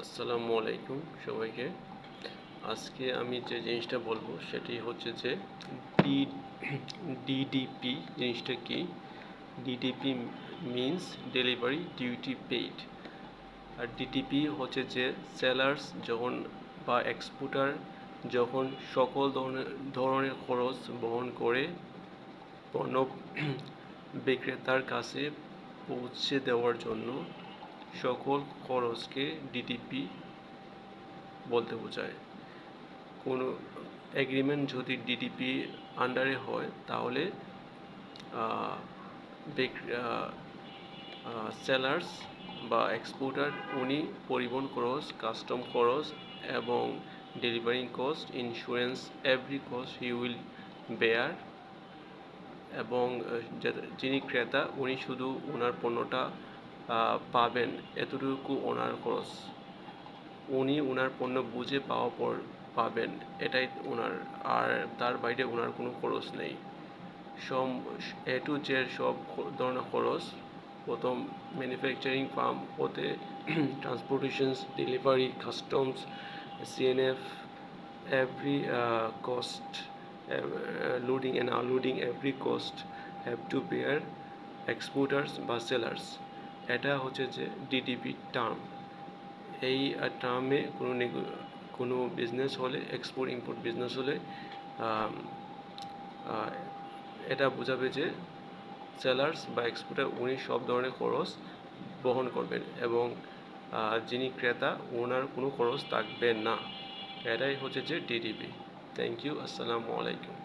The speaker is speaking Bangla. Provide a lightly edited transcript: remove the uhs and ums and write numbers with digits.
আসসালামু আলাইকুম সবাইকে। আজকে আমি যে জিনিসটা বলবো সেটি হচ্ছে যে ডি ডিডিপি জিনিসটা কি। DDP means delivery duty paid, আর ডিটিপি হচ্ছে যে সেলার্স যখন বা এক্সপোর্টার যখন সকল ধরনের খরচ বহন করে পণ্য বিক্রেতার কাছে পৌঁছে দেওয়ার জন্য সকল খরচকে ডিটিপি বলতে বোঝায়। কোনো এগ্রিমেন্ট যদি ডিটিপি আন্ডারে হয় তাহলে সেলার্স বা এক্সপোর্টার উনি পরিবহন খরচ, কাস্টম খরচ এবং delivering cost, insurance, every cost he will bear. এবং যিনি ক্রেতা উনি শুধু ওনার পণ্যটা পাবেন, এতটুকু ওনার খরচ। উনি ওনার পণ্য বুঝে পাওয়ার পর পাবেন, এটাই ওনার, আর তার বাইরে ওনার কোনো খরচ নেই। সব এ টু জেড সব ধরনের খরচ, প্রথম ম্যানুফ্যাকচারিং ফার্ম হতে transportations, delivery, customs, CNF, every cost, loading and unloading, every cost have to bear exporters বা sellers। এটা হচ্ছে যে ডিডিপি টার্ম। এই টার্মে কোনো বিজনেস হলে, এক্সপোর্ট ইম্পোর্ট বিজনেস হলে এটা বোঝাবে যে সেলার্স বা এক্সপোর্টার উনি সব ধরনের খরচ বহন করবেন এবং যিনি ক্রেতা ওনার কোনো খরচ থাকবে না। এটাই হচ্ছে যে ডিডিপি। Thank you. আসসালামু আলাইকুম।